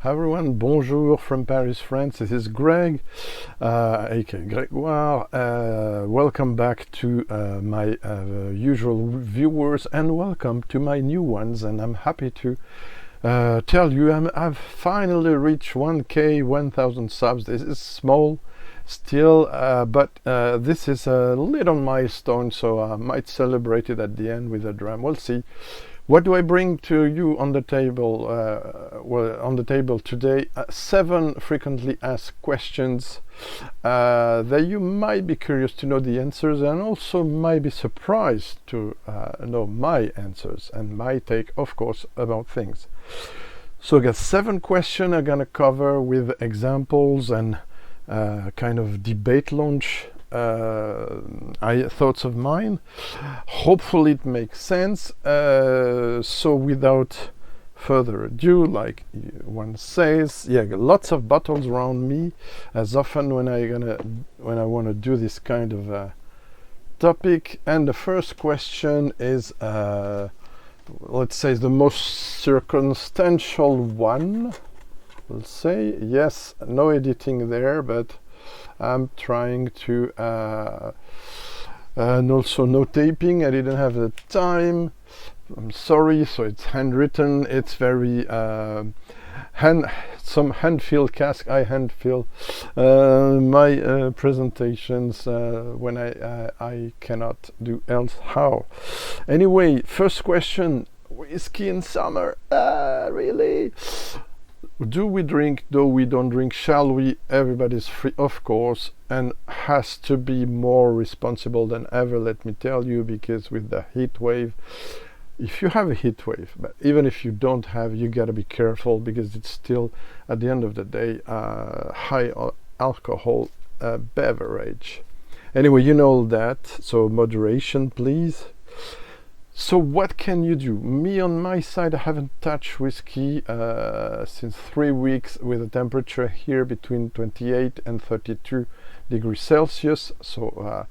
Hi everyone, bonjour from Paris, France. This is Greg, aka Gregoire. Welcome back to my usual viewers and welcome to my new ones. And I'm happy to tell you I've finally reached 1K, 1000 subs. This is small still, but this is a little milestone, so I might celebrate it at the end with a dram. We'll see. What do I bring to you on the table? On the table today, 7 frequently asked questions that you might be curious to know the answers, and also might be surprised to know my answers and my take, of course, about things. So I got 7 questions I'm gonna cover with examples and kind of debate launch thoughts of mine. Hopefully it makes sense. So without further ado, like one says, yeah, lots of bottles around me, as often when I want to do this kind of topic. And the first question is, let's say, the most circumstantial one. We'll say yes, no editing there, but I'm trying to and also no taping. I didn't have the time. I'm sorry. So it's handwritten. It's very some hand fill cask. I hand fill my presentations when I cannot do else. How? Anyway, first question: whiskey in summer? Really? Do we drink? Though we don't drink, shall we? Everybody's free, of course, and has to be more responsible than ever, let me tell you, because with the heat wave, if you have a heat wave, but even if you don't have, you gotta be careful, because it's still, at the end of the day, high alcohol beverage. Anyway, you know that, so moderation, please. So what can you do? Me on my side, I haven't touched whiskey since 3 weeks, with a temperature here between 28 and 32 degrees Celsius. So,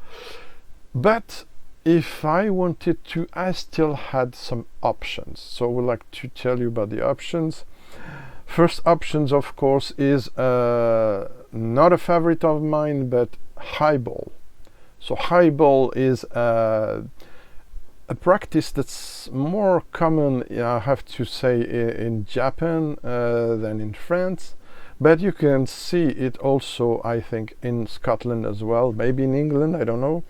but if I wanted to, I still had some options. So I would like to tell you about the options. First options, of course, is not a favorite of mine, but highball. So highball is a practice that's more common, I have to say, in Japan than in France, but you can see it also, I think, in Scotland as well, maybe in England, I don't know.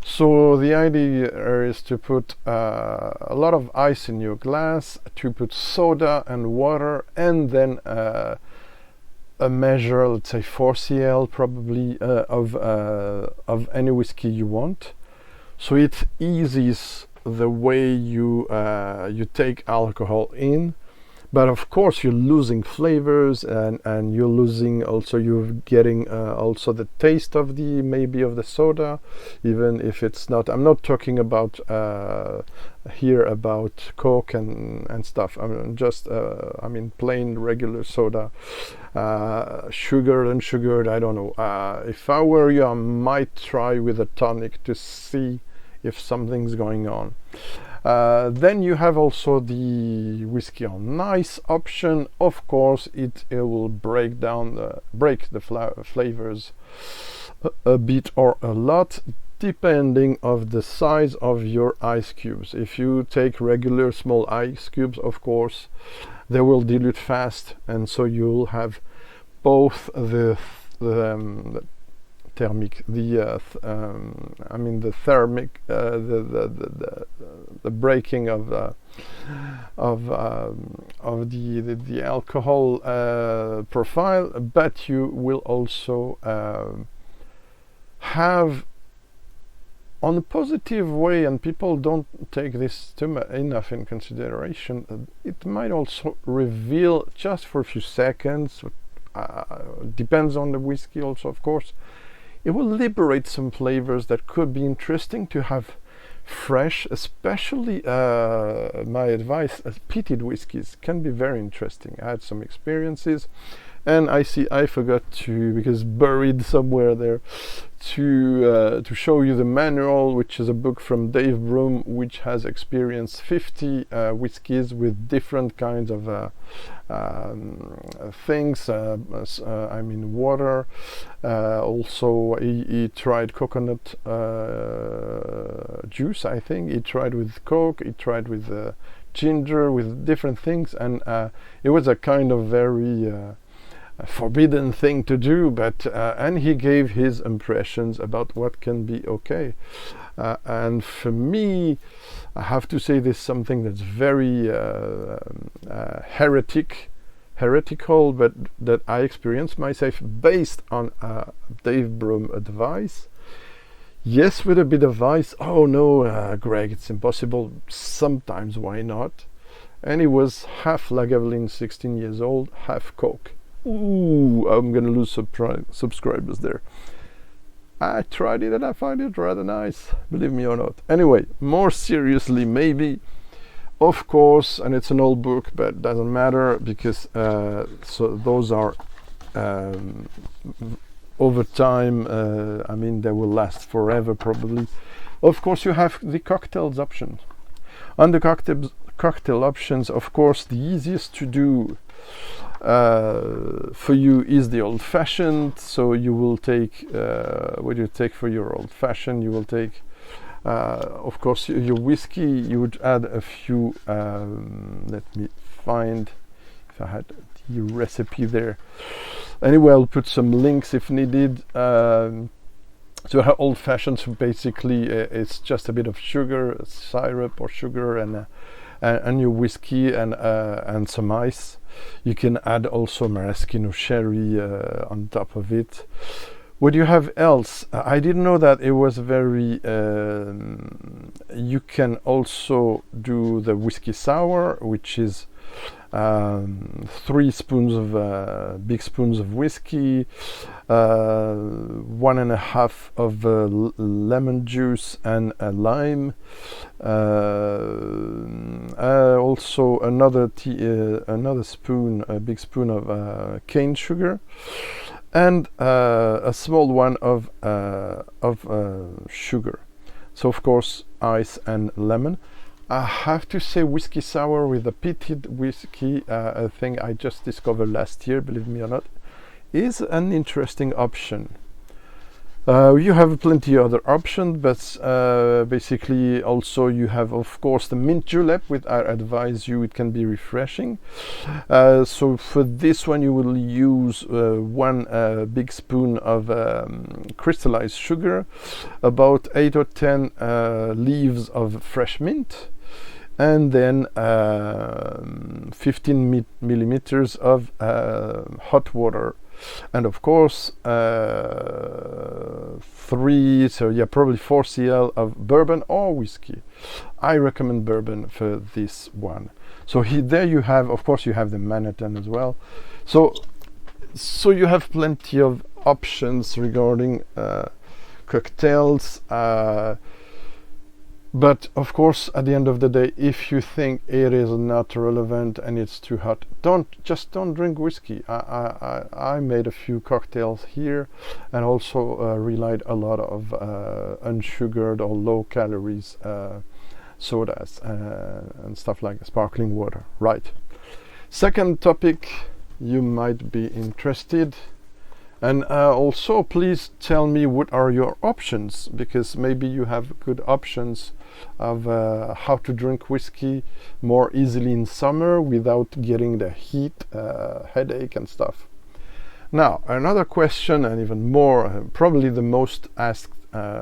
So the idea is to put a lot of ice in your glass, to put soda and water, and then a measure, let's say 4 cl probably, of any whiskey you want. So it eases the way you take alcohol in, but of course you're losing flavors, and you're losing also, you're getting also the taste of the, maybe of the soda, even if it's not, I'm not talking about here about Coke and stuff. I mean just I mean plain regular soda, sugared, unsugared, I don't know. If I were you, I might try with a tonic to see if something's going on. Then you have also the whiskey on ice option. Of course, it will break the flavors a bit or a lot, depending of the size of your ice cubes. If you take regular small ice cubes, of course, they will dilute fast, and so you'll have both the thermic, I mean the thermic, the breaking of the alcohol profile, but you will also have, on a positive way, and people don't take this enough in consideration, it might also reveal, just for a few seconds, depends on the whiskey also, of course, it will liberate some flavors that could be interesting to have fresh, especially my advice, peated whiskies can be very interesting. I had some experiences. And I forgot to, because buried somewhere there, to show you the manual, which is a book from Dave Broom, which has experienced 50 whiskies with different kinds of things. I mean, water. Also, he tried coconut juice, I think. He tried with Coke. He tried with ginger, with different things, and it was a kind of very forbidden thing to do, but and he gave his impressions about what can be okay. And for me, I have to say this something that's very heretical, but that I experienced myself based on Dave Broom advice. Yes, with a bit of ice. Oh no, Greg, it's impossible. Sometimes, why not? And he was half Lagavulin, 16 years old, half Coke. Ooh, I'm gonna lose subscribers there. I tried it and I find it rather nice, believe me or not. Anyway, more seriously, maybe, of course, and it's an old book, but doesn't matter, because so those are over time, I mean, they will last forever probably. Of course, you have the cocktails option. On the cocktail options, of course, the easiest to do for you is the old-fashioned. So you will take, what do you take for your old-fashioned? You will take, of course, your whiskey. You would add a few, let me find if I had the recipe there. Anyway, I'll put some links if needed. So old-fashioned, so basically it's just a bit of sugar, syrup or sugar, and your whiskey and some ice. You can add also maraschino sherry on top of it. What do you have else? I didn't know that it was very. You can also do the whiskey sour, which is 3 spoons of big spoons of whiskey, 1.5 of lemon juice and a lime, also another spoon, a big spoon of cane sugar, and a small one of sugar. So of course ice and lemon. I have to say, whiskey sour with a peated whiskey, a thing I just discovered last year, believe me or not, is an interesting option. You have plenty of other options, but basically also you have, of course, the mint julep, which I advise you, it can be refreshing. So for this one you will use 1 big spoon of crystallized sugar, about 8 or 10 leaves of fresh mint, and then 15 milliliters of hot water, and of course 3, so yeah, probably 4 cl of bourbon or whiskey. I recommend bourbon for this one. So there you have, of course, you have the Manhattan as well. So you have plenty of options regarding cocktails. But of course, at the end of the day, if you think it is not relevant and it's too hot, don't drink whiskey. I made a few cocktails here, and also relied a lot of unsugared or low calories sodas and stuff like sparkling water. Right. Second topic, you might be interested. And also, please tell me what are your options, because maybe you have good options of how to drink whiskey more easily in summer without getting the heat, headache and stuff. Now, another question, and even more, probably the most asked,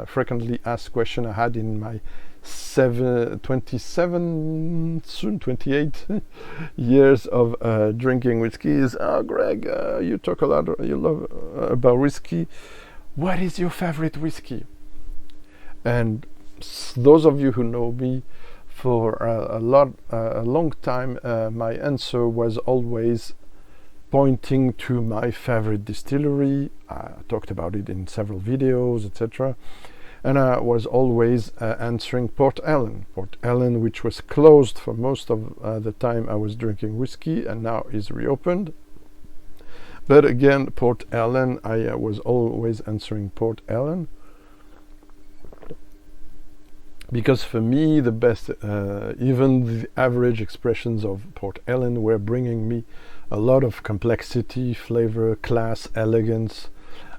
frequently asked question I had in my 27, soon 28 years of drinking whiskey is, oh, Greg, you talk a lot, you love about whiskey. What is your favorite whiskey? And those of you who know me for a long time, my answer was always pointing to my favorite distillery. I talked about it in several videos, etc. And I was always answering Port Ellen, which was closed for most of the time I was drinking whiskey, and now is reopened. But again, Port Ellen, I was always answering Port Ellen, because for me the best, even the average expressions of Port Ellen were bringing me a lot of complexity, flavor, class, elegance,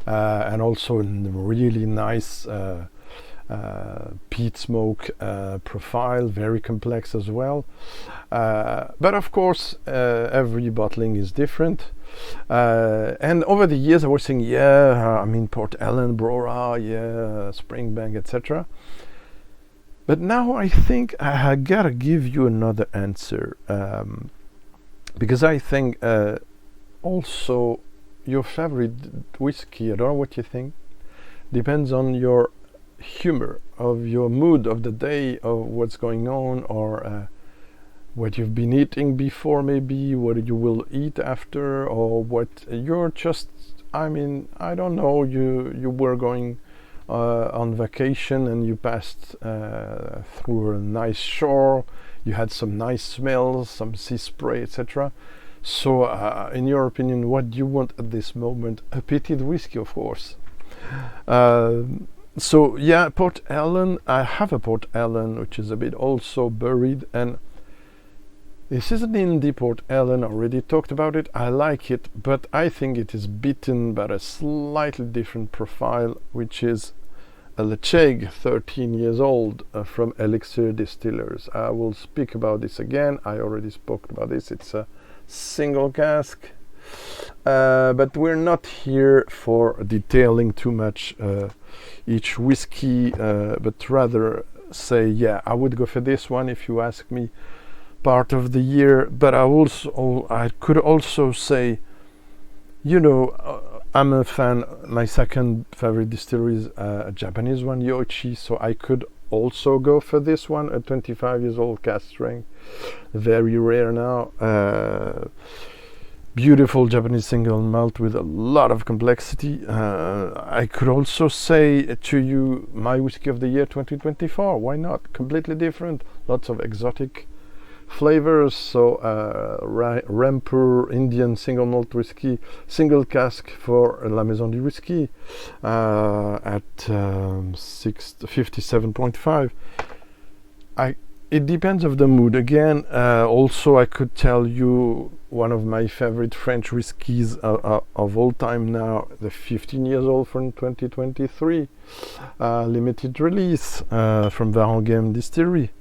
and also a really nice peat smoke profile, very complex as well. But of course, every bottling is different. And over the years I was saying, yeah, I mean Port Ellen, Brora, yeah, Springbank, etc. But now I think I gotta give you another answer, because I think also your favorite whiskey, I don't know what you think, depends on your humor, of your mood of the day, of what's going on, or what you've been eating before, maybe what you will eat after, or what you're just, I mean, I don't know, you were going on vacation and you passed through a nice shore, you had some nice smells, some sea spray, etc. So in your opinion, what do you want at this moment? A peated whiskey, of course. So yeah, Port Ellen, I have a Port Ellen which is a bit also buried, and this is an indie Port Ellen, already talked about it, I like it, but I think it is beaten by a slightly different profile, which is a Lecheg, 13 years old, from Elixir Distillers. I will speak about this again, I already spoke about this, it's a single cask, but we're not here for detailing too much each whiskey, but rather say, yeah, I would go for this one if you ask me, part of the year. But I could also say, you know, I'm a fan, my second favorite distillery is a Japanese one, Yoichi, so I could also go for this one, a 25 years old cask strength, very rare now, beautiful Japanese single malt with a lot of complexity. I could also say to you, my whiskey of the year 2024, why not? Completely different, lots of exotic flavors. So Rampur Indian single malt whiskey, single cask for La Maison du Whisky at 57.5. It depends of the mood. Again, also I could tell you one of my favorite French whiskies of all time now, the 15 years old from 2023, limited release from Varanghem Distillery.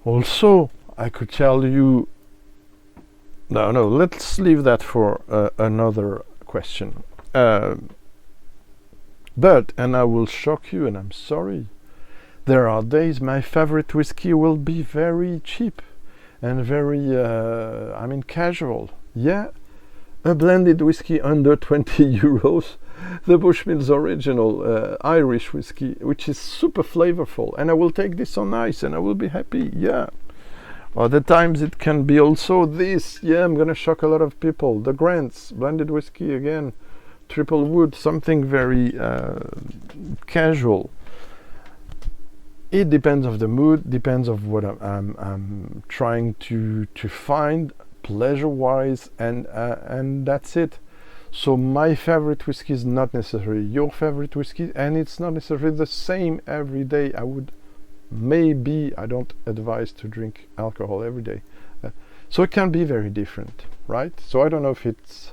Also, I could tell you, no, let's leave that for another question. But, and I will shock you, and I'm sorry, there are days my favorite whiskey will be very cheap and very, casual. Yeah, a blended whiskey under 20 euros, the Bushmills Original Irish whiskey, which is super flavorful, and I will take this on ice and I will be happy, yeah. Other times it can be also this, yeah, I'm gonna shock a lot of people, the Grant's blended whiskey again, triple wood, something very casual. It depends of the mood, depends of what I'm trying to find pleasure-wise, and that's it. So my favorite whiskey is not necessarily your favorite whiskey, and it's not necessarily the same every day. I don't advise to drink alcohol every day. So it can be very different, right? So I don't know if it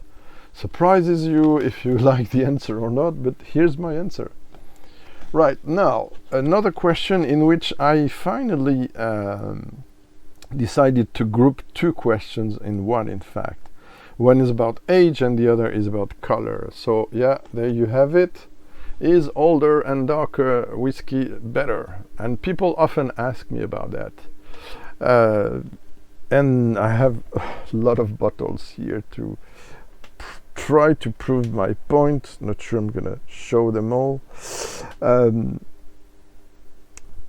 surprises you, if you like the answer or not, but here's my answer. Right, now, another question in which I finally decided to group two questions in one, in fact. One is about age and the other is about color. So yeah, there you have it. Is older and darker whiskey better? And people often ask me about that. And I have a lot of bottles here to try to prove my point. Not sure I'm gonna show them all.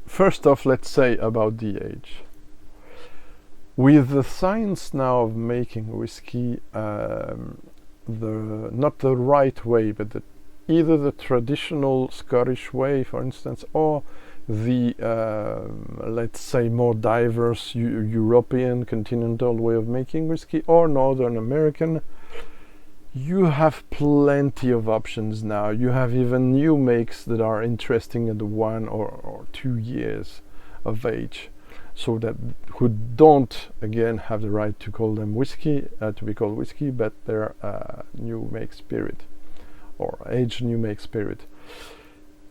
First off, let's say about the age. With the science now of making whiskey, not the right way, but either the traditional Scottish way, for instance, or the let's say more diverse European continental way of making whiskey, or Northern American, you have plenty of options now. You have even new makes that are interesting at 1 or 2 years of age, so that who don't again have the right to call them whiskey, to be called whiskey, but they're new make spirit or aged new make spirit.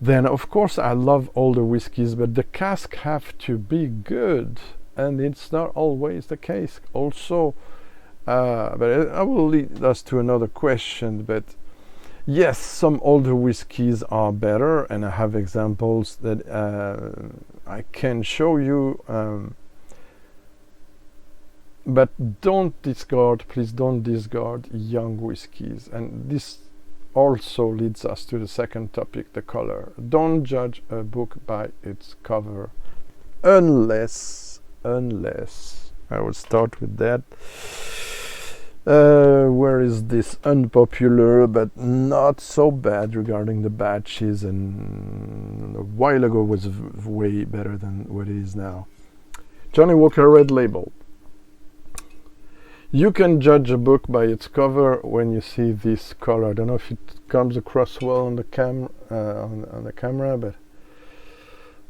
Then of course I love older whiskies, but the cask have to be good, and it's not always the case also. But I will lead us to another question. But yes, some older whiskies are better, and I have examples that I can show you. But please don't discard young whiskies. And this also leads us to the second topic, the color. Don't judge a book by its cover, unless I will start with that. Where is this unpopular but not so bad regarding the batches, and a while ago was way better than what it is now. Johnny Walker Red Label. You can judge a book by its cover when you see this color. I don't know if it comes across well on the camera, but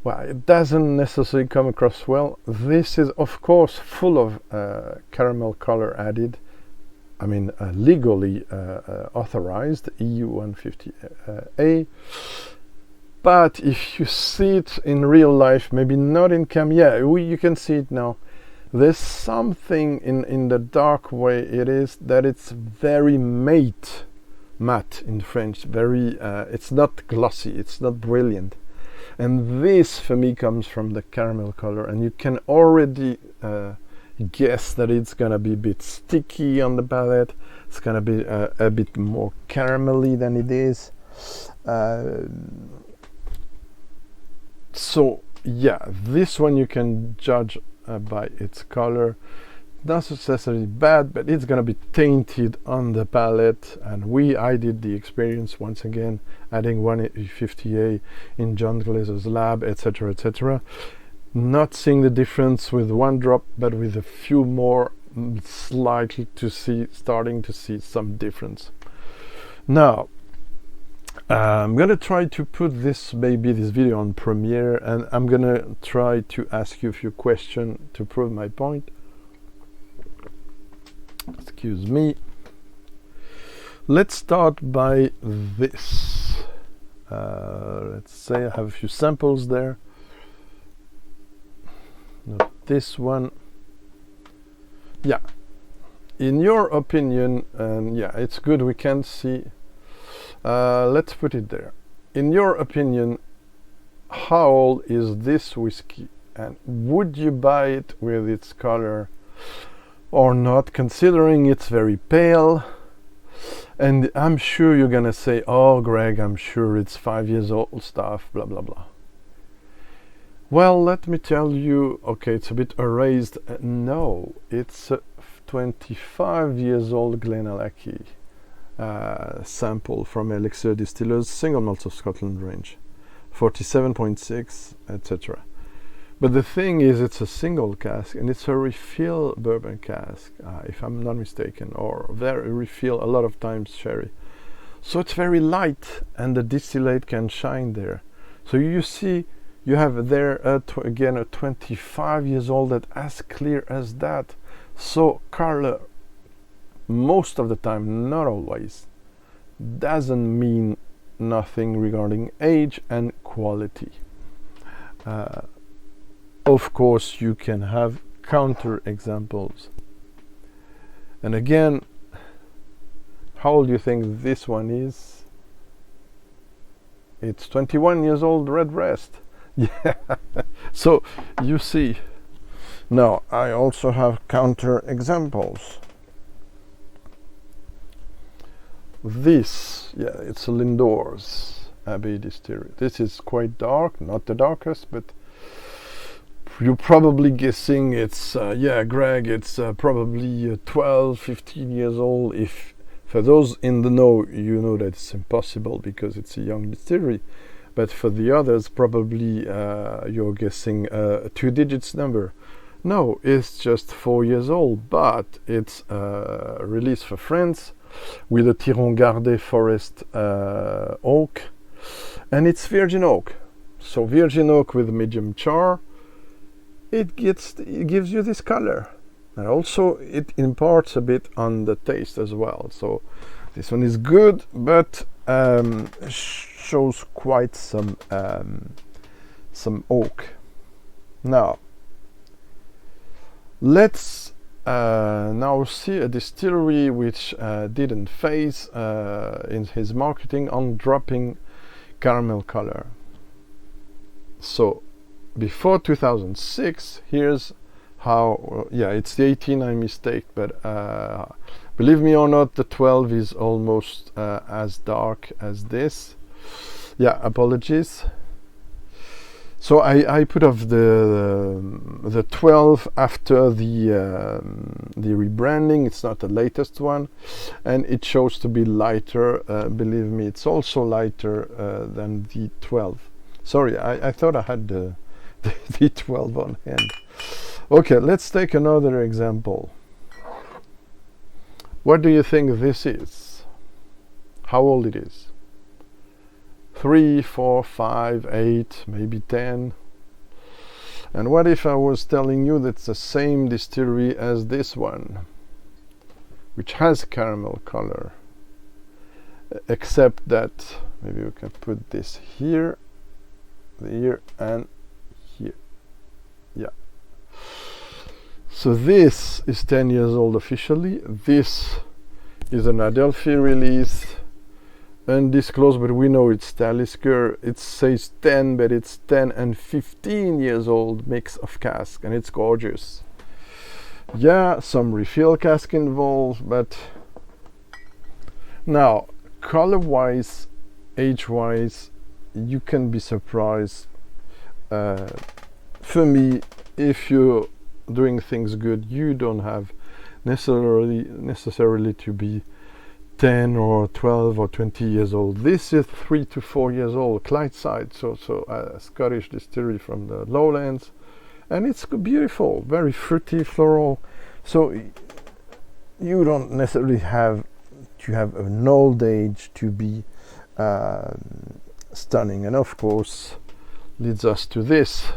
well, it doesn't necessarily come across well. This is of course full of caramel color added. I mean, legally authorized, EU 150A. But if you see it in real life, maybe not in you can see it now. There's something in the dark way it is, that it's very matte in French. Very, it's not glossy, it's not brilliant. And this for me comes from the caramel color, and you can already guess that it's gonna be a bit sticky on the palate. It's gonna be a bit more caramelly than it is. So yeah, this one you can judge by its color. Not necessarily bad, but it's gonna be tainted on the palate. And I did the experience once again, adding 150A in John Glazer's lab, etc., etc. Not seeing the difference with one drop, but with a few more, starting to see some difference. Now, I'm gonna try to put this video on Premiere, and I'm gonna try to ask you a few questions to prove my point. Excuse me. Let's start by this. Let's say I have a few samples there. Not this one. Yeah, in your opinion, and yeah, it's good we can see. Let's put it there. In your opinion, how old is this whiskey, and would you buy it with its color or not, considering it's very pale? And I'm sure you're gonna say, oh Greg, I'm sure it's 5 years old stuff, blah blah blah. Well, let me tell you, okay, it's a bit erased. No, it's a 25 years old Glenallachie sample from Elixir Distillers Single Malts of Scotland range, 47.6, etc. But the thing is, it's a single cask, and it's a refill bourbon cask, if I'm not mistaken, or very refill, a lot of times sherry. So it's very light, and the distillate can shine there. So you see, you have there again a 25 years old that as clear as that. So color, most of the time, not always, doesn't mean nothing regarding age and quality. Of course, you can have counter examples. And again, how old do you think this one is? It's 21 years old Redbreast. Yeah. So you see. Now I also have counter examples. This, yeah, it's a Lindor's Abbey Distillery. This is quite dark, not the darkest, but you're probably guessing it's yeah, Greg, it's probably 12, 15 years old. If for those in the know, you know that it's impossible because it's a young distillery. But for the others, probably you're guessing a 2 digits number. No, it's just 4 years old, but it's released for France, with a Tiron forest oak, and it's virgin oak. So virgin oak with medium char, it gives you this color, and also it imparts a bit on the taste as well. So this one is good, but shows quite some oak. Now let's now see a distillery which didn't phase in his marketing on dropping caramel color. So before 2006, here's how, yeah, it's the 18 I mistake, but believe me or not, the 12 is almost as dark as this. Yeah, apologies. So I put off the 12 after the rebranding. It's not the latest one, and it shows to be lighter. Believe me, it's also lighter than the 12. Sorry, I thought I had the 12 on hand. Okay, let's take another example. What do you think this is? How old it is? 3, 4, 5, 8, maybe 10. And what if I was telling you that's the same distillery as this one, which has caramel color, except that maybe we can put this here, and here. Yeah. So this is 10 years old officially. This is an Adelphi release, undisclosed, but we know it's Talisker. It says 10, but it's 10 and 15 years old mix of cask, and it's gorgeous. Yeah, some refill cask involved, but now color wise, age wise, you can be surprised. For me, if you're doing things good, you don't have necessarily to be 10 or 12 or 20 years old. This is 3 to 4 years old, Clydeside, so a Scottish distillery from the lowlands, and it's beautiful, very fruity, floral. So you don't necessarily have to have an old age to be stunning. And of course leads us to this,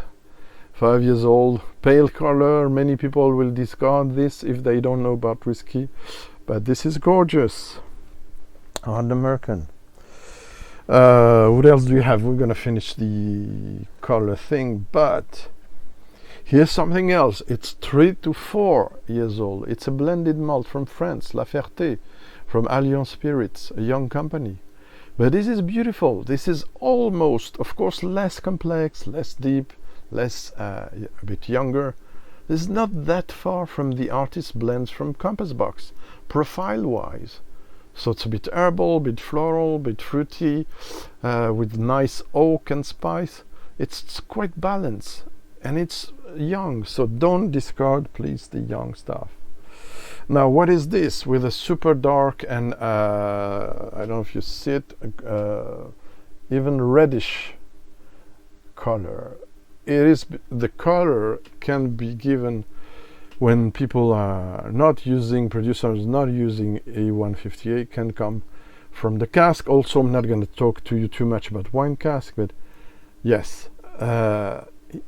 5 years old, pale color. Many people will discard this if they don't know about whiskey, but this is gorgeous. Hard American. What else do we have? We're gonna finish the color thing, but here's something else. It's 3 to 4 years old. It's a blended malt from France, La Ferté, from Alliance Spirits, a young company. But this is beautiful. This is almost, of course, less complex, less deep, less a bit younger. This is not that far from the artist blends from Compass Box, profile-wise. So it's a bit herbal, a bit floral, a bit fruity, with nice oak and spice. It's quite balanced, and it's young, so don't discard, please, the young stuff. Now, what is this with a super dark and I don't know if you see it, even reddish color? It is, the color can be given when people are not using, producers not using A158, can come from the cask. Also, I'm not going to talk to you too much about wine cask, but yes,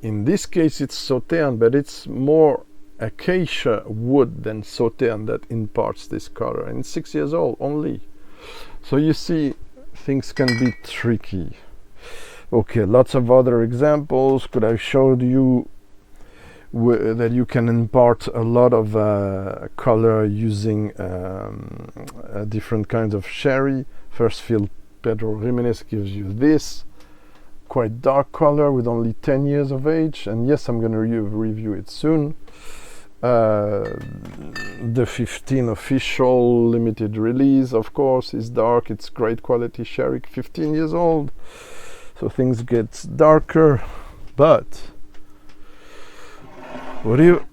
in this case it's Sauterne, but it's more acacia wood than Sauterne that imparts this color, and it's 6 years old only. So you see, things can be tricky. Okay, lots of other examples. Could I showed you that you can impart a lot of color using different kinds of sherry. First fill Pedro Jimenez gives you this quite dark color with only 10 years of age, and yes, I'm going to review it soon. The 15 official limited release, of course, is dark. It's great quality sherry, 15 years old, so things get darker. But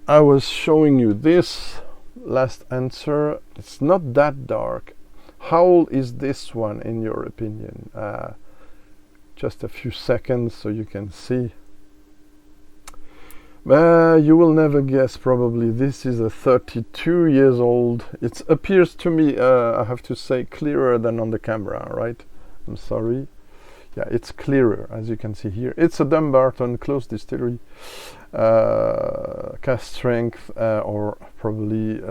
I was showing you this last answer. It's not that dark. How old is this one in your opinion? Just a few seconds so you can see. You will never guess, probably. This is a 32 years old. It appears to me, I have to say, clearer than on the camera, right? I'm sorry. Yeah, it's clearer, as you can see here. It's a Dumbarton closed distillery, cask strength, or probably,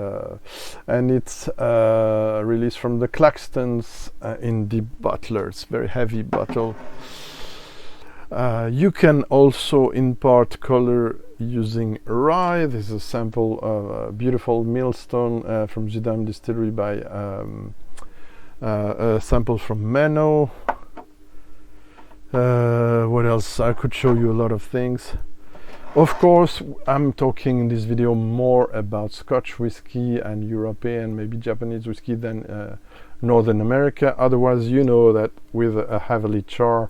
and it's released from the Claxtons in deep bottlers, very heavy bottle. You can also impart color using rye. This is a sample of beautiful millstone from Zidane Distillery by a sample from Menno. What else? I could show you a lot of things. Of course, I'm talking in this video more about Scotch whiskey and European, maybe Japanese whiskey than Northern America. Otherwise, you know that with a heavily char,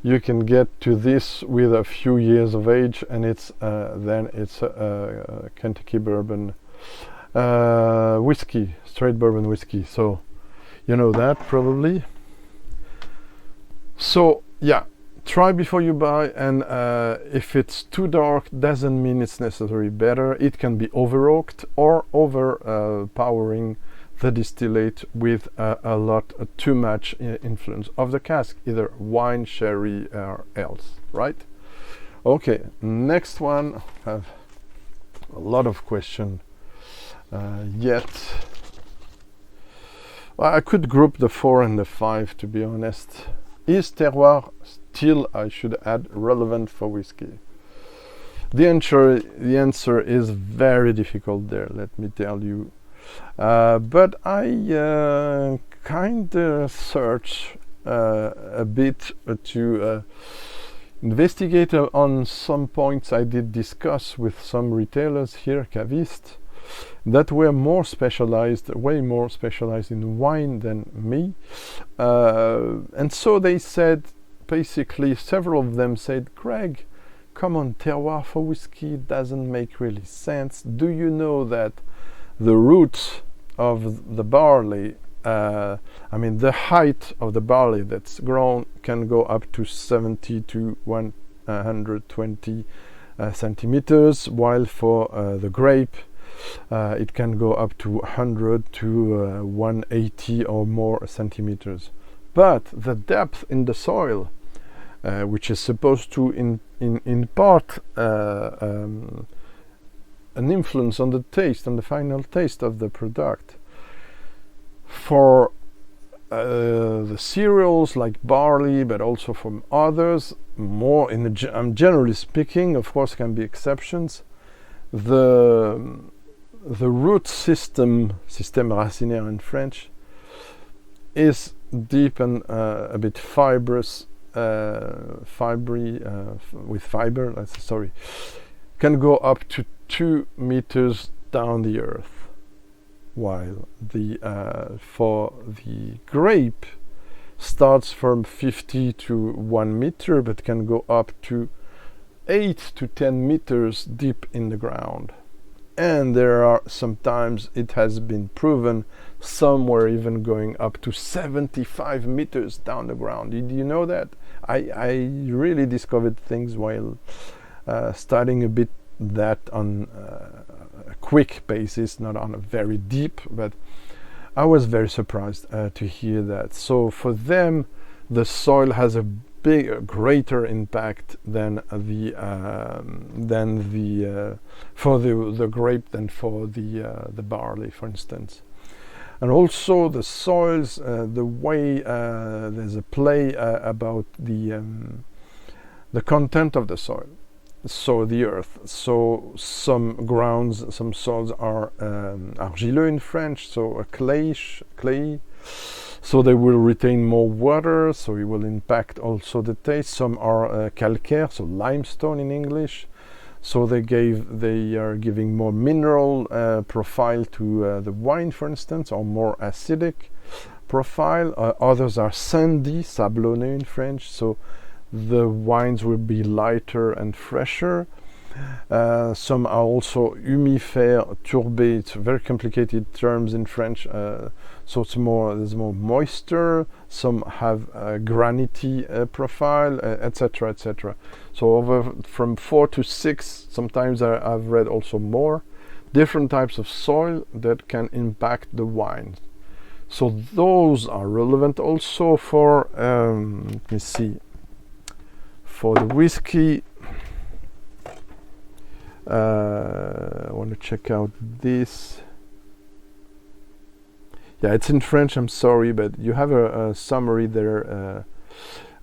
you can get to this with a few years of age, and it's then it's Kentucky bourbon whiskey, straight bourbon whiskey. So you know that probably. So yeah, try before you buy, and if it's too dark, doesn't mean it's necessarily better. It can be over oaked or overpowering the distillate with a lot too much influence of the cask, either wine, sherry, or else, right? Okay, next one. I have a lot of questions yet. Well, I could group the 4 and the 5, to be honest. Is terroir still, I should add, relevant for whiskey? The answer is very difficult there, let me tell you. But I kind of search a bit to investigate on some points I did discuss with some retailers here, cavists, that were more specialized, way more specialized in wine than me. And so they said, basically, several of them said, Greg, come on, terroir for whiskey doesn't make really sense. Do you know that the roots of the barley, I mean the height of the barley that's grown can go up to 70 to 120 centimeters, while for the grape it can go up to 100 to 180 or more centimeters. But the depth in the soil, which is supposed to impart an influence on the taste, on the final taste of the product. For the cereals like barley, but also from others, more in the generally speaking, of course, can be exceptions. The root system racinaire in French, is deep and a bit fibrous, with fiber. Can go up to 2 meters down the earth, while the for the grape starts from 50 to 1 meter, but can go up to 8 to 10 meters deep in the ground. And there are sometimes it has been proven somewhere even going up to 75 meters down the ground. Did you know that? I really discovered things while studying a bit that on a quick basis, not on a very deep, but I was very surprised to hear that. So for them, the soil has a greater impact than the for the grape than for the barley, for instance. And also the soils, the way there's a play about the content of the soil. So the earth. So some grounds, some soils are argileux in French, so a clay. So they will retain more water, so it will impact also the taste. Some are calcaire, so limestone in English. So they are giving more mineral profile to the wine, for instance, or more acidic profile. Others are sandy, sablonneux in French. So the wines will be lighter and fresher. Some are also humifère, tourbé. It's very complicated terms in French. So there's more moisture. Some have a granity profile, etc., etc. So from 4 to 6. Sometimes I've read also more different types of soil that can impact the wine. So those are relevant also for, let me see, for the whiskey. I want to check out this. Yeah, it's in French, I'm sorry, but you have a summary there.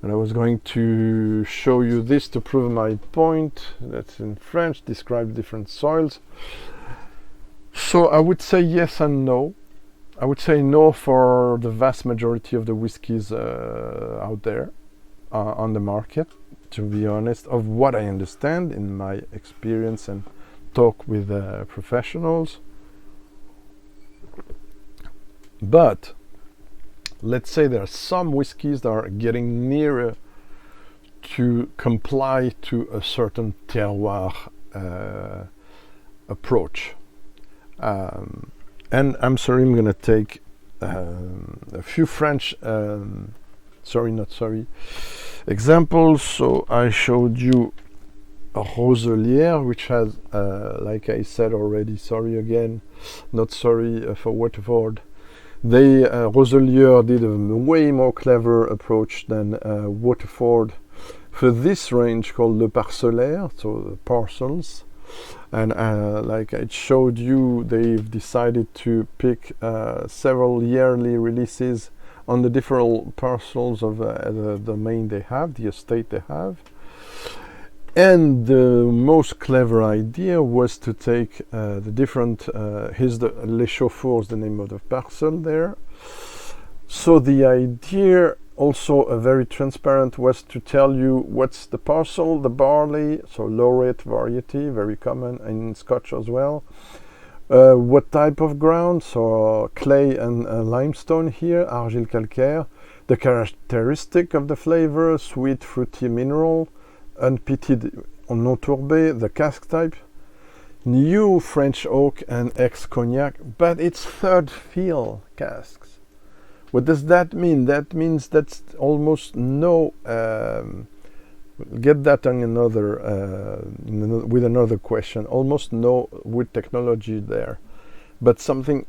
And I was going to show you this to prove my point. That's in French, describe different soils. So I would say yes and no. I would say no for the vast majority of the whiskies out there on the market, to be honest, of what I understand in my experience and talk with professionals. But let's say there are some whiskies that are getting nearer to comply to a certain terroir approach. And I'm sorry, I'm going to take a few French, examples. So I showed you a Roselier, which has, like I said already, sorry again, not sorry for Waterford. Roselier did a way more clever approach than Waterford for this range called Le Parcellaire, so the parcels. And like I showed you, they've decided to pick several yearly releases on the different parcels of the domain they have, the estate they have. And the most clever idea was to take the different, Les Chauffours, the name of the parcel there. So the idea, also very transparent, was to tell you what's the parcel, the barley, so laureate variety, very common in Scotch as well. What type of ground, so clay and limestone here, argile calcaire. The characteristic of the flavor, sweet, fruity mineral, unpeated, non tourbé, the cask type. New French oak and ex-cognac, but it's third fill casks. What does that mean? That means that's almost no. We'll get that on with another question. Almost no wood technology there, but something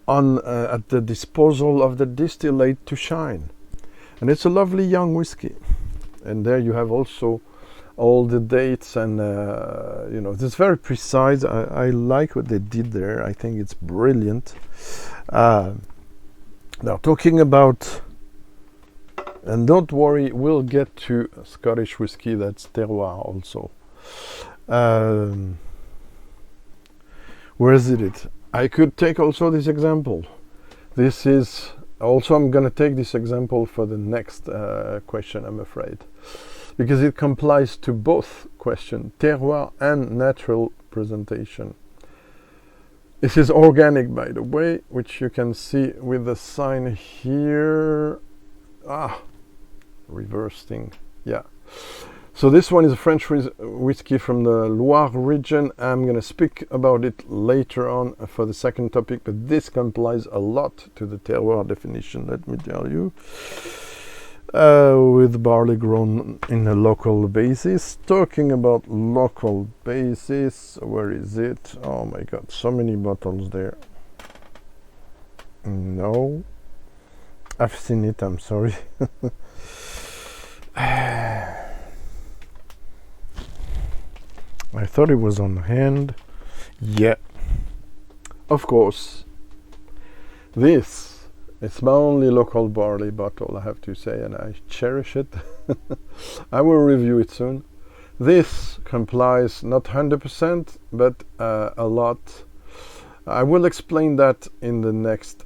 on at the disposal of the distillate to shine, and it's a lovely young whiskey. And there you have also all the dates, and it's very precise. I like what they did there. I think it's brilliant. Now, talking about, and don't worry, we'll get to Scottish whiskey that's terroir also. Where is it? I could take also this example. This is also, I'm going to take this example for the next question, I'm afraid, because it complies to both question, terroir and natural presentation. This is organic, by the way, which you can see with the sign here. Reversing, yeah. So this one is a French whiskey from the Loire region. I'm going to speak about it later on for the second topic, but this complies a lot to the terroir definition, let me tell you. With barley grown in a local basis. Talking about local basis, where is it? Oh my god, so many bottles there. No, I've seen it, I'm sorry. I thought it was on hand. Yeah, of course. This, it's my only local barley bottle, I have to say, and I cherish it. I will review it soon. This complies not 100%, but a lot. I will explain that in the next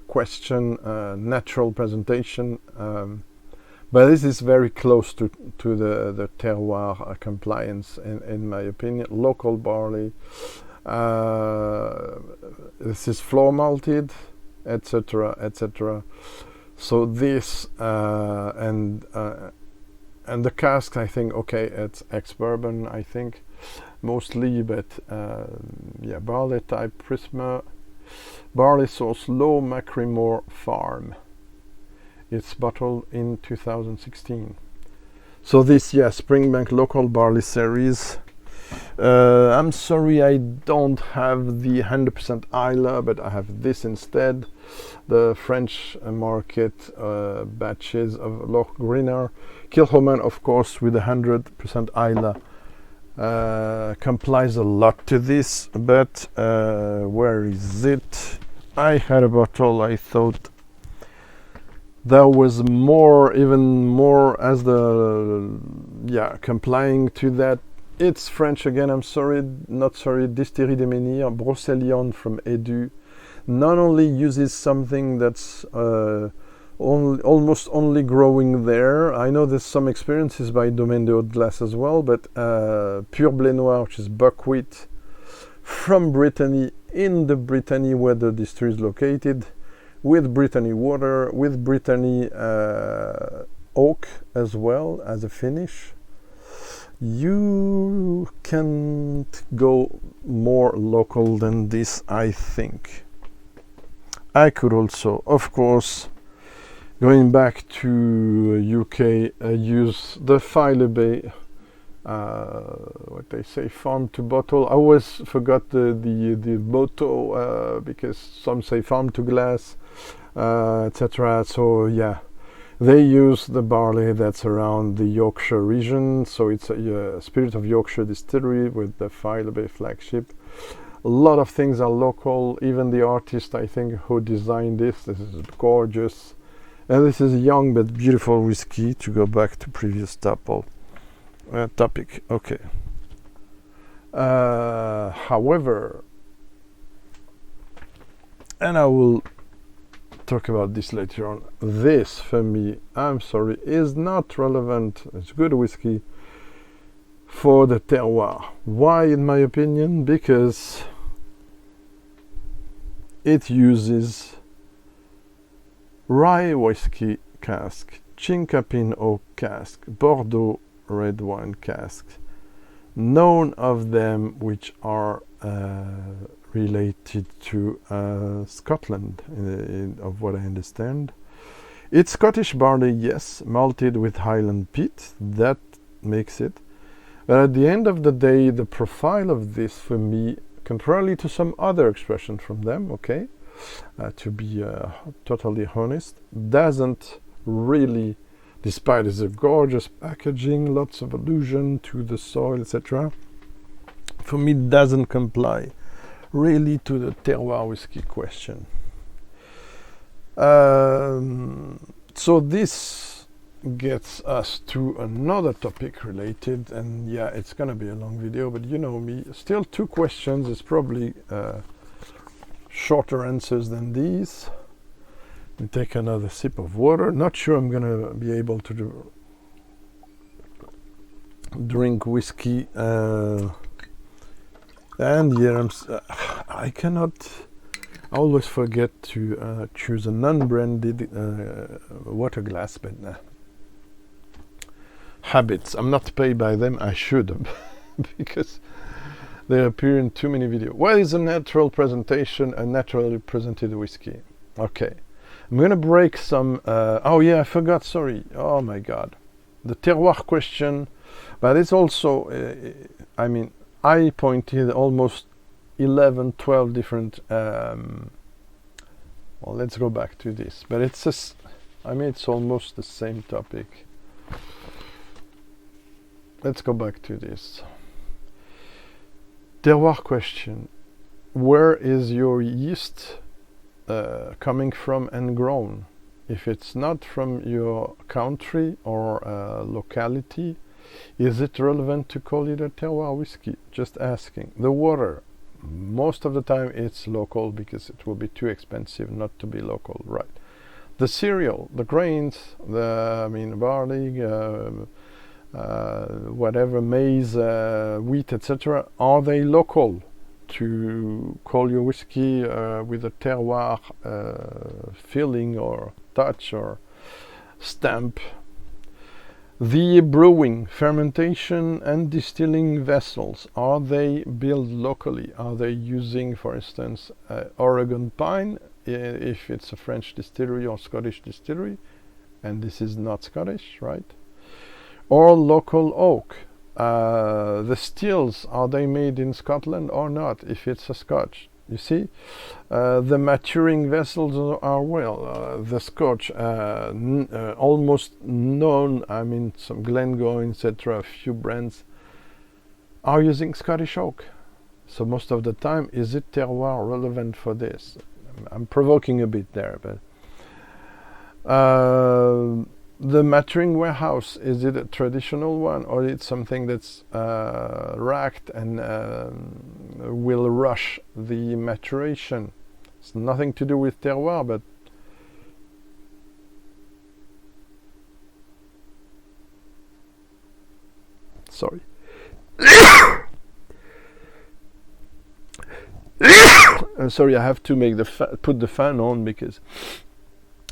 question, natural presentation. But this is very close to the terroir compliance, in my opinion. Local barley. This is floor malted, etc., etc. So this and the cask, I think, okay, it's ex-bourbon, I think. mostly, but yeah, barley type Prisma, barley source low Macrimore Farm. It's bottled in 2016. So this, yeah, Springbank local barley series. I'm sorry I don't have the 100% Isla, but I have this instead. The French market batches of Loch Greener. Kilchoman, of course, with 100% Isla. Complies a lot to this, but where is it? I had a bottle, I thought there was more, even more as the, yeah, complying to that. It's French again, I'm sorry, not sorry, Distillerie des Menhirs, Brocéliande from Edu. Not only uses something that's almost only growing there. I know there's some experiences by Domaine de Haute Glace as well, but Pure Blé Noir, which is buckwheat from Brittany, in the Brittany where the distillery is located, with Brittany water, with Brittany oak as well as a finish. You can't go more local than this, I think. I could also, of course, going back to UK, use the File Bay, what they say, farm to bottle. I always forgot the motto because some say farm to glass, etc. So yeah, they use the barley that's around the Yorkshire region. So it's a Spirit of Yorkshire distillery with the File Bay flagship. A lot of things are local. Even the artist, I think, who designed this is gorgeous. And this is a young but beautiful whiskey, to go back to previous topic. Okay. However, and I will talk about this later on, this for me, I'm sorry, is not relevant. It's good whiskey for the terroir. Why, in my opinion? Because it uses rye whiskey cask, Chinkapin oak cask, Bordeaux red wine casks, none of them which are related to Scotland, of what I understand. It's Scottish barley, yes, malted with Highland peat, that makes it. But at the end of the day, the profile of this, for me, contrarily to some other expression from them, okay, to be totally honest, doesn't really, despite its gorgeous packaging, lots of allusion to the soil, etc., for me doesn't comply really to the terroir whiskey question. So this gets us to another topic related, and yeah, it's gonna be a long video, but you know me, still 2 questions is probably shorter answers than these. And take another sip of water. Not sure I'm gonna be able to drink whiskey, and yeah, I cannot. I always forget to choose a non-branded water glass, but nah. Habits. I'm not paid by them. I should, because they appear in too many videos. What is a natural presentation? A naturally presented whiskey. Okay, I'm gonna break some. Oh yeah, I forgot. Sorry. Oh my God, the terroir question. But it's also. I mean, I pointed almost 11, 12 different. Well, let's go back to this. But it's just. I mean, it's almost the same topic. Let's go back to this. Terroir question. Where is your yeast coming from and grown? If it's not from your country or locality, is it relevant to call it a terroir whiskey? Just asking. The water. Most of the time it's local because it will be too expensive not to be local, right? The cereal, the grains, barley, whatever, maize, wheat, etc. Are they local to call your whiskey with a terroir feeling or touch or stamp? The brewing, fermentation and distilling vessels, are they built locally? Are they using, for instance, Oregon pine, if it's a French distillery or Scottish distillery, and this is not Scottish, right? Or local oak? The stills, are they made in Scotland or not, if it's a Scotch? You see, the maturing vessels are the Scotch, almost known, I mean, some Glengoyne, etc., a few brands are using Scottish oak. So most of the time, is it terroir relevant for this? I'm provoking a bit there, but the maturing warehouse, is it a traditional one, or it's something that's racked and will rush the maturation? It's nothing to do with terroir, but sorry. Sorry, I have to make put the fan on because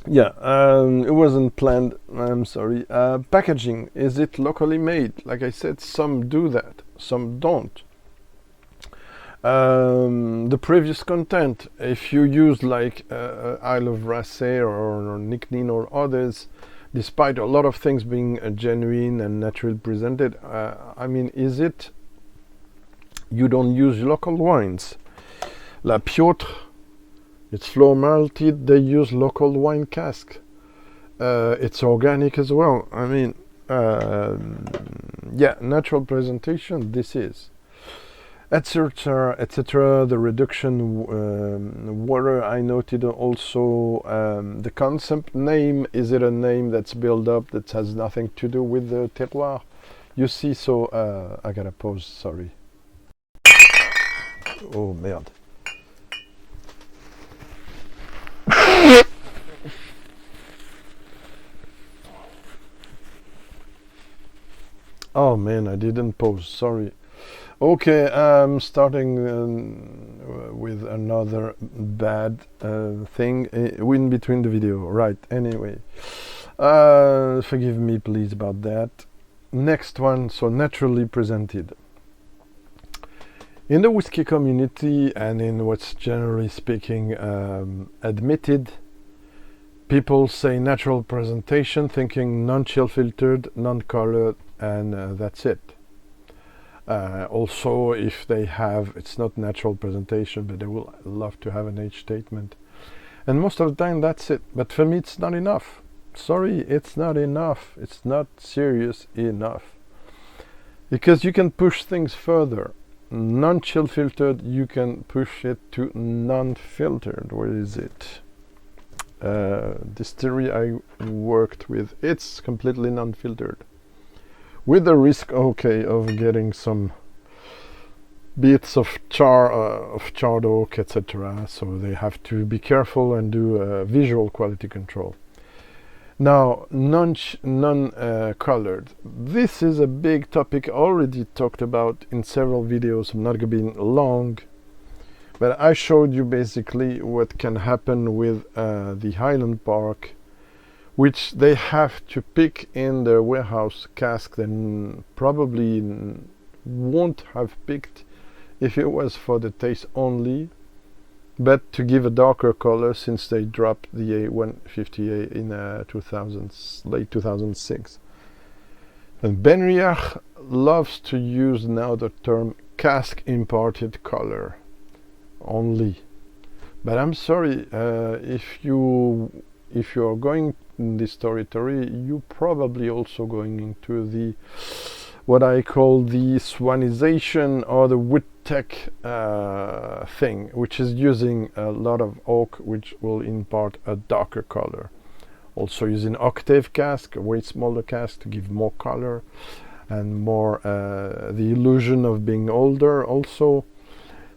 yeah, it wasn't planned. I'm sorry. Packaging, is it locally made? Like I said, some do that, some don't. The previous content, if you use like Isle of Rassay or Nicknin or others, despite a lot of things being genuine and naturally presented, I mean, is it, you don't use local wines? La Piotr, it's floor malted, they use local wine cask. It's organic as well. I mean, yeah, natural presentation, this is. Etc., etc. The reduction water, I noted also the concept name. Is it a name that's built up that has nothing to do with the terroir? You see, so I gotta pause, sorry. Oh, merde. Oh man, I didn't pause, sorry. Okay, I'm starting with another bad thing in between the video, right? Anyway, forgive me please about that. Next one, so naturally presented. In the whiskey community and in what's generally speaking admitted, people say natural presentation thinking non-chill filtered, non-colored, and that's it. Also, if they have, it's not natural presentation, but they will love to have an age statement. And most of the time that's it. But for me it's not enough. Sorry, it's not enough. It's not serious enough. Because you can push things further. Non-chill filtered, you can push it to non-filtered. Where is it? Distillery I worked with, it's completely non-filtered. With the risk, okay, of getting some bits of charred oak, etc. So they have to be careful and do visual quality control. Now, non-colored. This is a big topic already talked about in several videos. I'm not going to be long, but I showed you basically what can happen with the Highland Park, which they have to pick in their warehouse cask, and probably won't have picked if it was for the taste only, but to give a darker color since they dropped the A150A in late 2006. And Benriach loves to use now the term cask imported color only. But I'm sorry, if you are going in this territory, you probably also going into the what I call the Swanization or the wood tech thing, which is using a lot of oak, which will impart a darker color. Also using octave cask, a way smaller cask, to give more color and more the illusion of being older also.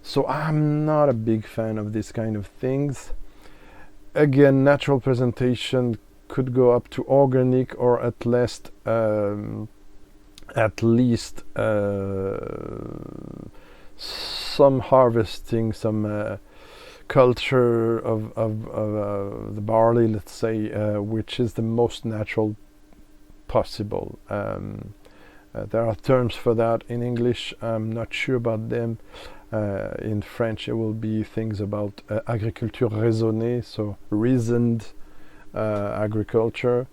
So I'm not a big fan of this kind of things. Again, natural presentation could go up to organic, or at least some harvesting, some culture of the barley, let's say, which is the most natural possible. There are terms for that in English. I'm not sure about them. In French, it will be things about agriculture raisonnée, so reasoned agriculture.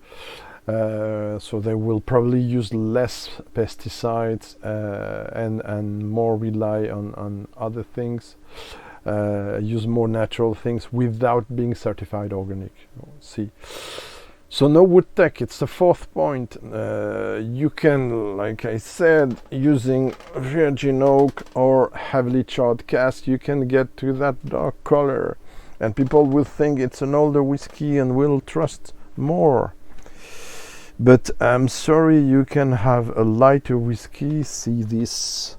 So they will probably use less pesticides and more rely on other things, use more natural things without being certified organic. See. So no wood tech, it's the fourth point. You can, like I said, using virgin oak or heavily charred cask, you can get to that dark color. And people will think it's an older whiskey and will trust more. But I'm sorry, you can have a lighter whiskey. See this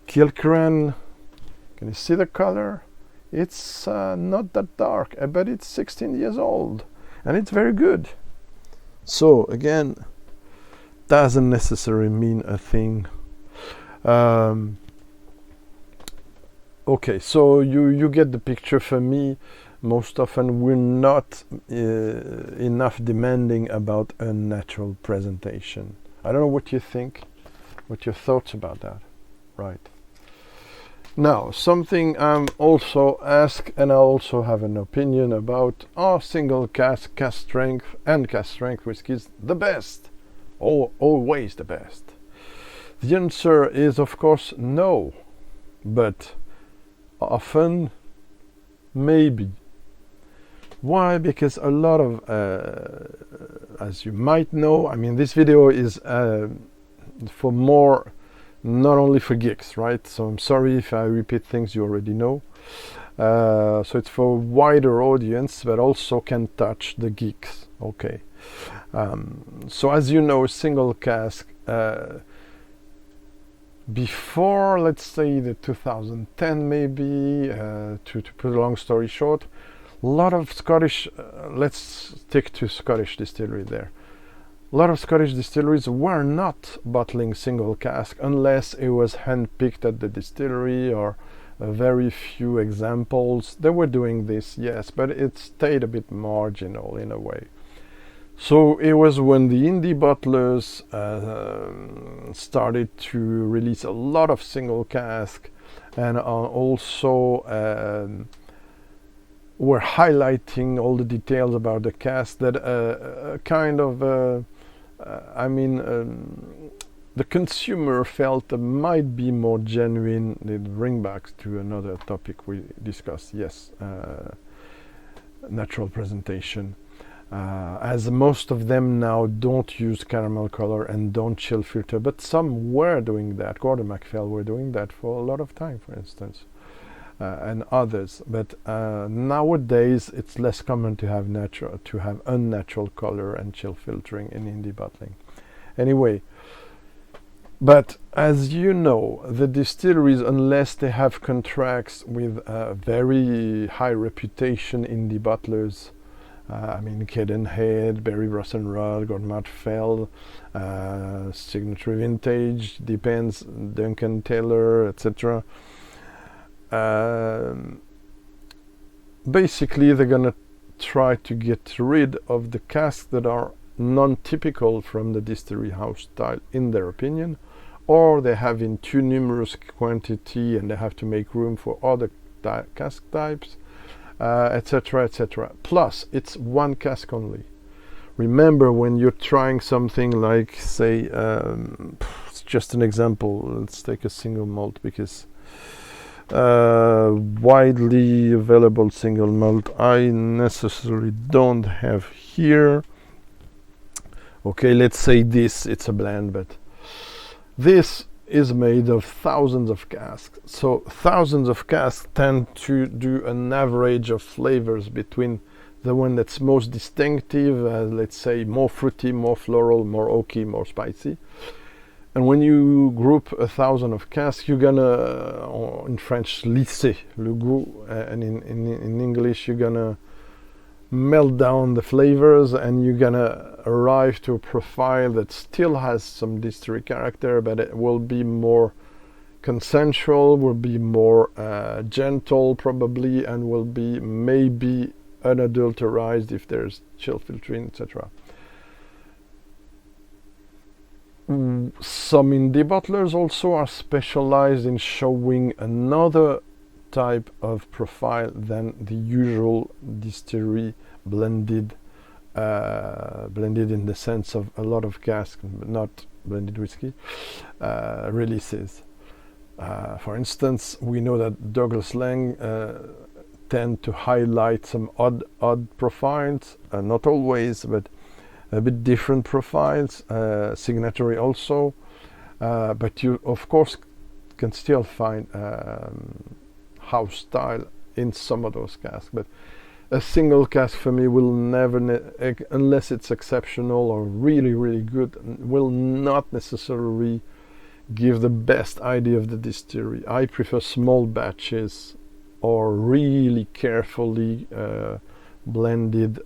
Kilcran. Can you see the color? It's not that dark, but it's 16 years old. And it's very good. So again, doesn't necessarily mean a thing. Okay, so you get the picture. For me, most often we're not enough demanding about a natural presentation. I don't know what you think, what your thoughts about that, right? Now, something I'm also asked, and I also have an opinion about, are single cask, cask strength, and cask strength whiskies the best? Always the best? The answer is, of course, no. But often, maybe. Why? Because a lot of, as you might know, I mean, this video is for more, not only for geeks, right? So I'm sorry if I repeat things you already know. So it's for a wider audience, but also can touch the geeks. Okay. So as you know, single cask, before, let's say, the 2010 maybe, to put a long story short, a lot of Scottish, let's stick to Scottish distillery there. A lot of Scottish distilleries were not bottling single cask unless it was hand-picked at the distillery, or very few examples. They were doing this, yes, but it stayed a bit marginal in a way. So it was when the indie bottlers started to release a lot of single cask, and also were highlighting all the details about the cask, that kind of the consumer felt might be more genuine. It brings back to another topic we discussed, yes, natural presentation. As most of them now don't use caramel color and don't chill filter, but some were doing that. Gordon MacPhail were doing that for a lot of time, for instance, and others. But nowadays it's less common to have unnatural color and chill filtering in indie bottling. Anyway, but as you know, the distilleries, unless they have contracts with very high reputation indie bottlers, I mean, Cadenhead, Barry Rosenrod, Gordon MacPhail, Signature Vintage, depends, Duncan Taylor, etc. Basically, they're gonna try to get rid of the casks that are non-typical from the distillery house style, in their opinion, or they have in too numerous quantity and they have to make room for other cask types, etc., etc. Plus, it's one cask only. Remember, when you're trying something like, say, it's just an example, let's take a single malt, because widely available single malt I necessarily don't have here. Okay, let's say this, it's a blend, but this is made of thousands of casks. So thousands of casks tend to do an average of flavors between the one that's most distinctive, let's say more fruity, more floral, more oaky, more spicy. And when you group 1,000 of casks, you're gonna, in French, lisser le goût, and in English, you're gonna melt down the flavors, and you're gonna arrive to a profile that still has some distillery character, but it will be more consensual, will be more gentle probably, and will be maybe unadulterized if there's chill filtering, etc. Some indie bottlers also are specialized in showing another type of profile than the usual distillery blended in the sense of a lot of cask, but not blended whiskey releases. For instance, we know that Douglas Lang tend to highlight some odd profiles, not always, but a bit different profiles, signatory also, but you of course can still find house style in some of those casks. But a single cask for me will never, unless it's exceptional or really, really good, will not necessarily give the best idea of the distillery. I prefer small batches or really carefully blended,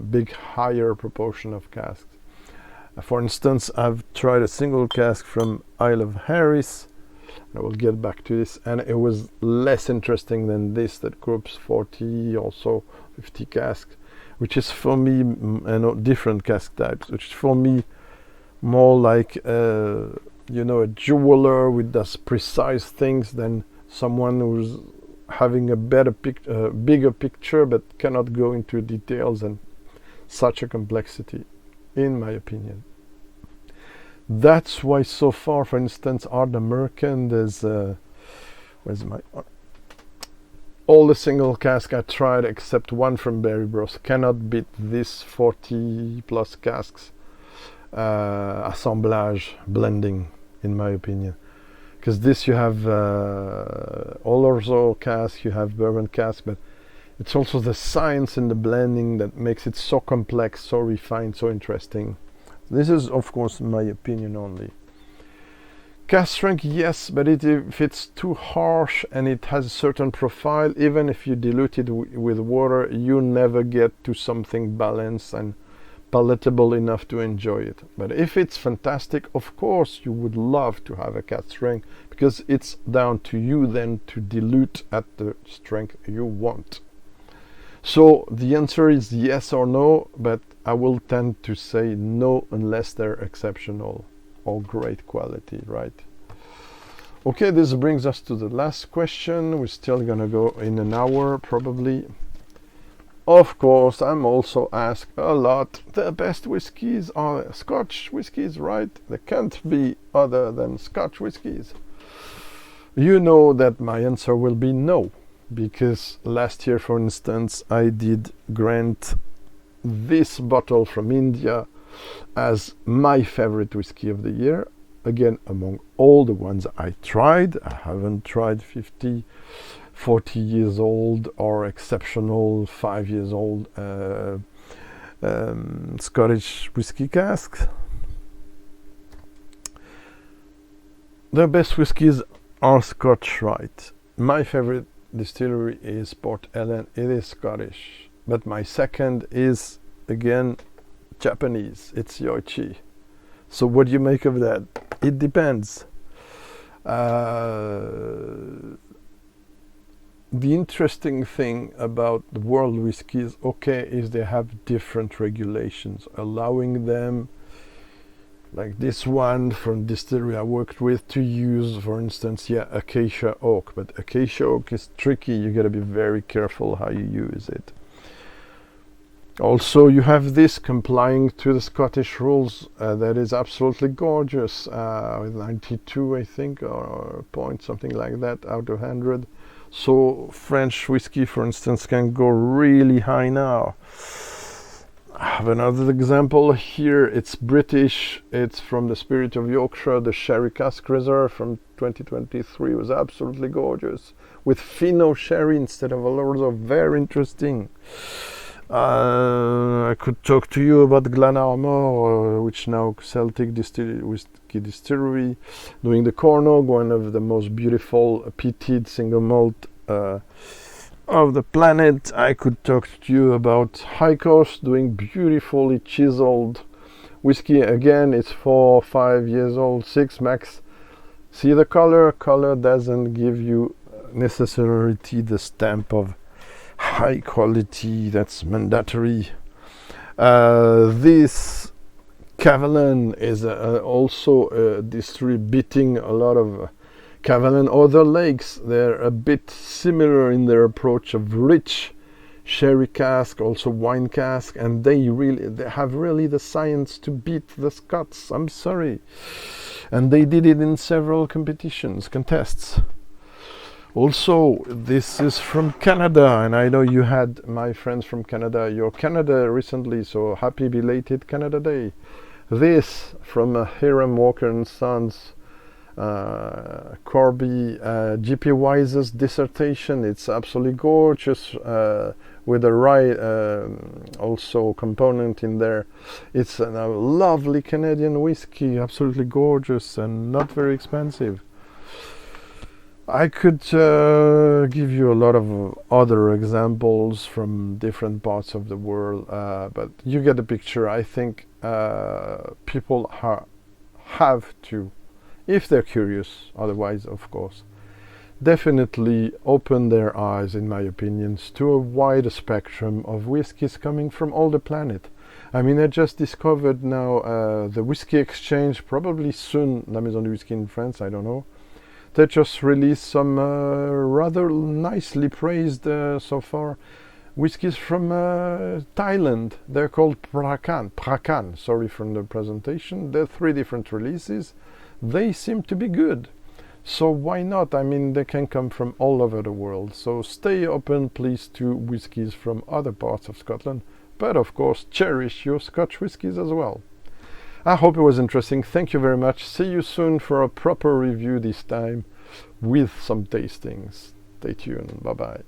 big higher proportion of casks. For instance, I've tried a single cask from Isle of Harris. I will get back to this, and it was less interesting than this, that groups 40, also 50 casks, which is for me, different cask types, which is for me more like a jeweler who does precise things than someone who's having a bigger picture but cannot go into details and such a complexity, in my opinion. That's why so far, for instance, Art American, there's all the single cask I tried except one from Barry Bros cannot beat this 40 plus casks assemblage blending, in my opinion. Because this you have Older cask, you have bourbon cask, but it's also the science in the blending that makes it so complex, so refined, so interesting. This is of course my opinion only. Cask strength, yes, but if it's too harsh and it has a certain profile, even if you dilute it with water, you never get to something balanced and palatable enough to enjoy it. But if it's fantastic, of course you would love to have a cask strength, because it's down to you then to dilute at the strength you want. So the answer is yes or no, but I will tend to say no unless they're exceptional or great quality, right? Okay, this brings us to the last question. We're still gonna go in an hour probably. Of course, I'm also asked a lot, the best whiskies are Scotch whiskies, right? They can't be other than Scotch whiskies. You know that my answer will be no, because last year, for instance, I did grant this bottle from India as my favorite whiskey of the year. Again, among all the ones I tried, I haven't tried 50, 40 years old or exceptional 5 years old Scottish whiskey casks. The best whiskies are Scotch, right? My favorite distillery is Port Ellen. It is Scottish, but my second is again Japanese. It's Yoichi. So what do you make of that? It depends. The interesting thing about the world whiskies, is they have different regulations allowing them, like this one from distillery I worked with, to use, for instance, acacia oak. But acacia oak is tricky. You gotta be very careful how you use it. Also, you have this complying to the Scottish rules that is absolutely gorgeous, with 92, I think, or point, something like that, out of 100. So French whiskey, for instance, can go really high now. I have another example here. It's British. It's from the Spirit of Yorkshire. The Sherry Cask Reserve from 2023 was absolutely gorgeous, with Fino sherry instead of Older. Very interesting. I could talk to you about Glenarmor, which now Celtic Whiskey Distillery, doing the Cornog, one of the most beautiful peated single malt of the planet. I could talk to you about High Coast, doing beautifully chiseled whiskey. Again, it's 4 or 5 years old, 6 max. See the color? Color doesn't give you necessarily the stamp of high quality. That's mandatory. This Cavallan is also distributing a lot of Cavallan. Other lakes, they're a bit similar in their approach of rich sherry cask, also wine cask, and they have really the science to beat the Scots. I'm sorry. And they did it in several contests. Also, this is from Canada, and I know you had my friends from Canada, your Canada recently, so happy belated Canada Day. This from Hiram Walker and Sons, Corby, G.P. Wise's dissertation. It's absolutely gorgeous, with a rye also component in there. It's a lovely Canadian whiskey, absolutely gorgeous and not very expensive. I could give you a lot of other examples from different parts of the world, but you get the picture. I think people have to, if they're curious, otherwise, of course, definitely open their eyes, in my opinions, to a wider spectrum of whiskies coming from all the planet. I mean, I just discovered now the Whisky Exchange, probably soon, La Maison du Whisky in France, I don't know. They just released some rather nicely praised so far whiskies from Thailand. They're called Prakan, sorry for the presentation. They're 3 different releases. They seem to be good. So why not? I mean, they can come from all over the world. So stay open, please, to whiskies from other parts of Scotland. But of course, cherish your Scotch whiskies as well. I hope it was interesting. Thank you very much. See you soon for a proper review this time with some tastings. Stay tuned. Bye-bye.